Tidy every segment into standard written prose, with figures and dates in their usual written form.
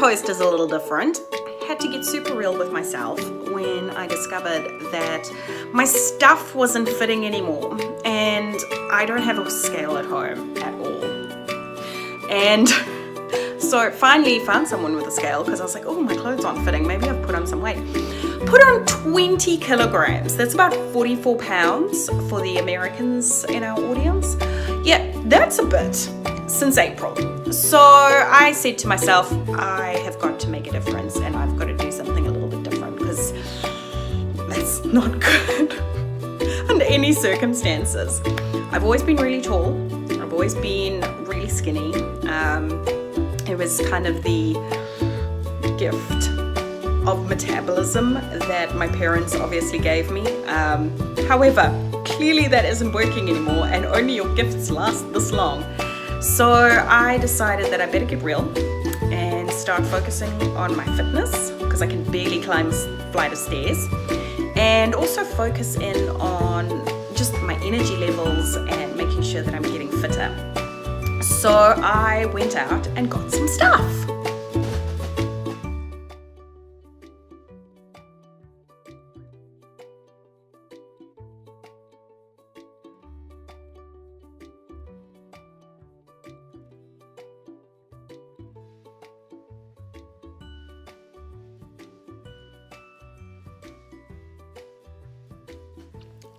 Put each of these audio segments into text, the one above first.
post is a little different. I had to get super real with myself when I discovered that my stuff wasn't fitting anymore, and I don't have a scale at home at all. And so finally found someone with a scale because I was like, oh, my clothes aren't fitting, maybe I've put on some weight. Put on 20 kilograms. That's about 44 pounds for the Americans in our audience. Yeah, that's a bit since April. So I said to myself, I have got to make a difference and I've got to do something a little bit different because that's not good under any circumstances. I've always been really tall. I've always been really skinny. It was kind of the gift of metabolism that my parents obviously gave me. However, clearly that isn't working anymore and only your gifts last this long. So I decided that I better get real and start focusing on my fitness because I can barely climb a flight of stairs, and also focus in on just my energy levels and making sure that I'm getting fitter. So I went out and got some stuff.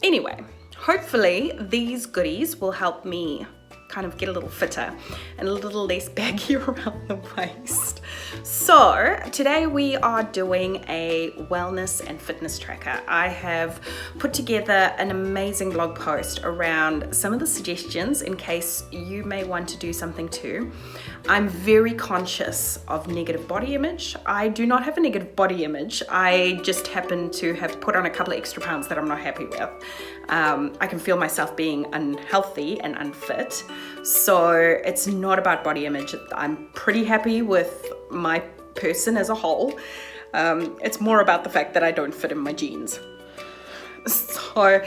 Anyway, hopefully these goodies will help me kind of get a little fitter and a little less baggy around the waist. So today we are doing a wellness and fitness tracker. I have put together an amazing blog post around some of the suggestions in case you may want to do something too. I'm very conscious of negative body image. I do not have a negative body image. I just happen to have put on a couple of extra pounds that I'm not happy with. I can feel myself being unhealthy and unfit. So it's not about body image. I'm pretty happy with my person as a whole. It's more about the fact that I don't fit in my jeans. So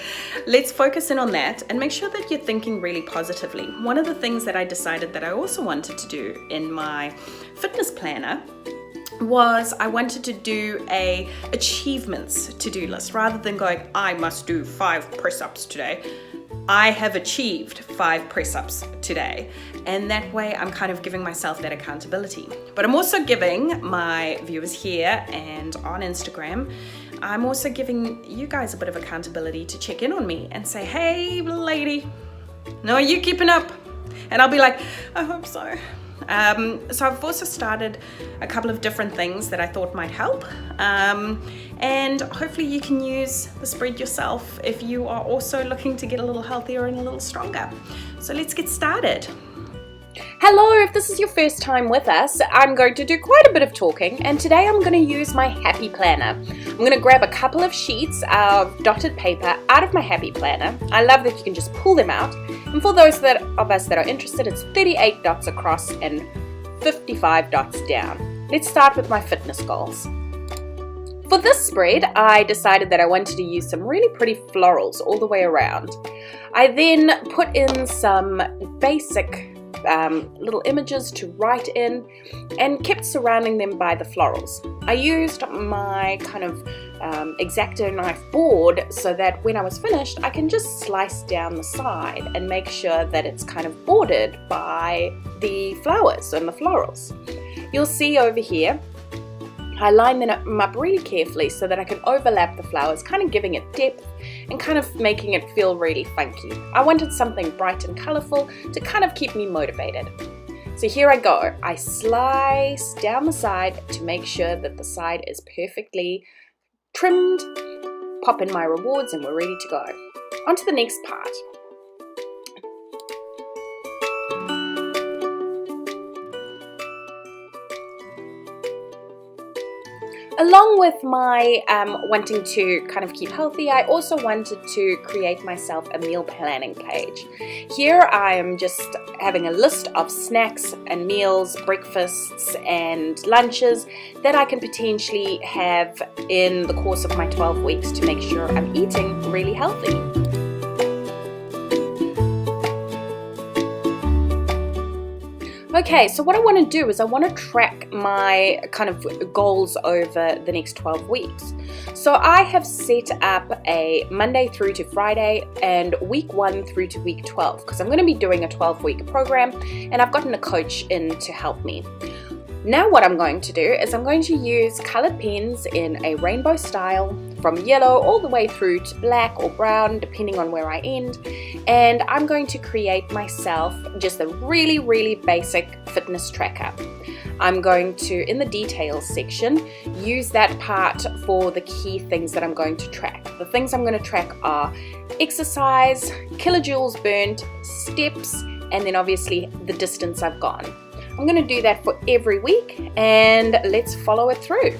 let's focus in on that and make sure that you're thinking really positively. One of the things that I decided that I also wanted to do in my fitness planner was I wanted to do a achievements to-do list rather than going, I must do 5 press-ups today. I have achieved 5 press-ups today. And that way I'm kind of giving myself that accountability. But I'm also giving my viewers here and on Instagram, I'm also giving you guys a bit of accountability to check in on me and say, hey lady, no, are you keeping up? And I'll be like, I hope so. So I've also started a couple of different things that I thought might help. And hopefully you can use the spread yourself if you are also looking to get a little healthier and a little stronger. So let's get started. Hello, if this is your first time with us, I'm going to do quite a bit of talking, and today I'm going to use my Happy Planner. I'm going to grab a couple of sheets of dotted paper out of my Happy Planner. I love that you can just pull them out, and for those of us that are interested, it's 38 dots across and 55 dots down. Let's start with my fitness goals. For this spread, I decided that I wanted to use some really pretty florals all the way around. I then put in some basic little images to write in and kept surrounding them by the florals. I used my kind of X-Acto knife board so that when I was finished I can just slice down the side and make sure that it's kind of bordered by the flowers and the florals. You'll see over here I line them up really carefully so that I can overlap the flowers, kind of giving it depth and kind of making it feel really funky. I wanted something bright and colourful to kind of keep me motivated. So here I go. I slice down the side to make sure that the side is perfectly trimmed, pop in my rewards, and we're ready to go. On to the next part. Along with my wanting to kind of keep healthy, I also wanted to create myself a meal planning page. Here I am just having a list of snacks and meals, breakfasts and lunches that I can potentially have in the course of my 12 weeks to make sure I'm eating really healthy. Okay, so what I want to do is I want to track my kind of goals over the next 12 weeks. So I have set up a Monday through to Friday and week 1 through to week 12 because I'm going to be doing a 12-week program, and I've gotten a coach in to help me. Now what I'm going to do is I'm going to use colored pens in a rainbow style from yellow all the way through to black or brown depending on where I end, and I'm going to create myself just a really basic fitness tracker. I'm going to, in the details section, use that part for the key things that I'm going to track. The things I'm going to track are exercise, kilojoules burnt, steps, and then obviously the distance I've gone. I'm going to do that for every week, and let's follow it through.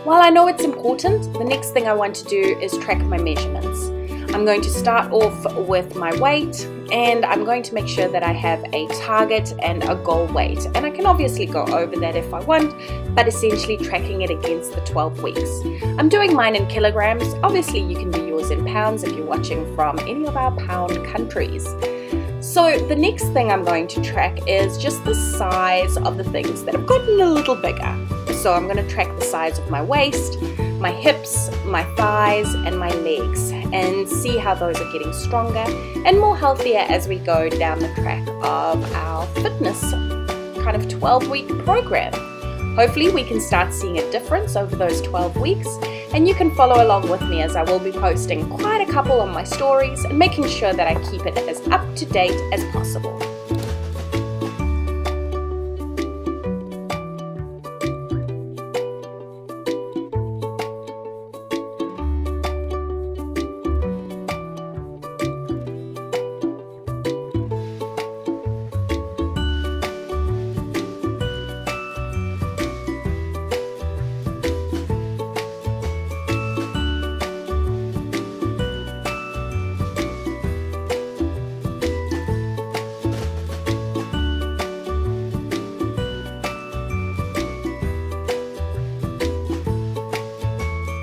While I know it's important, the next thing I want to do is track my measurements. I'm going to start off with my weight, and I'm going to make sure that I have a target and a goal weight. And I can obviously go over that if I want, but essentially tracking it against the 12 weeks. I'm doing mine in kilograms. Obviously you can do yours in pounds if you're watching from any of our pound countries. So the next thing I'm going to track is just the size of the things that have gotten a little bigger. So I'm going to track the size of my waist, my hips, my thighs, and my legs, and see how those are getting stronger and more healthier as we go down the track of our fitness kind of 12-week program. Hopefully we can start seeing a difference over those 12 weeks, and you can follow along with me as I will be posting quite a couple on my stories and making sure that I keep it as up to date as possible.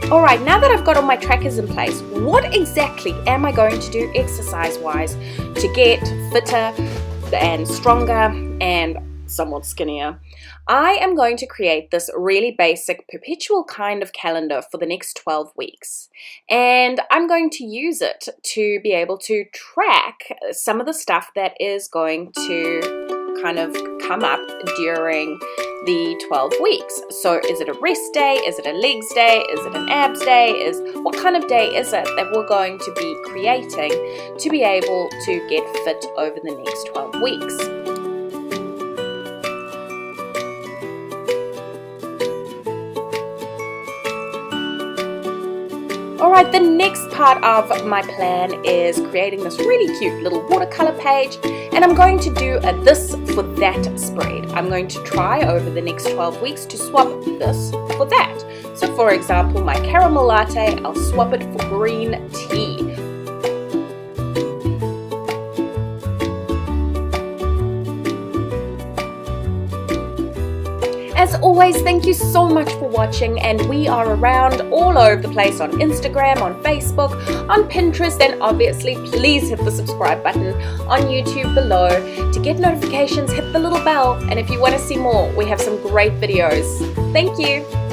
Alright, now that I've got all my trackers in place, what exactly am I going to do exercise-wise to get fitter and stronger and somewhat skinnier? I am going to create this really basic perpetual kind of calendar for the next 12 weeks. And I'm going to use it to be able to track some of the stuff that is going to kind of come up during the 12 weeks. So is it a rest day? Is it a legs day? Is it an abs day? What kind of day is it that we're going to be creating to be able to get fit over the next 12 weeks? Alright, the next part of my plan is creating this really cute little watercolor page, and I'm going to do a this for that spread. I'm going to try over the next 12 weeks to swap this for that. So for example, my caramel latte, I'll swap it for green tea. As always, thank you so much for watching, and we are around all over the place on Instagram, on Facebook, on Pinterest, and obviously please hit the subscribe button on YouTube below. To get notifications, hit the little bell, and if you want to see more, we have some great videos. Thank you.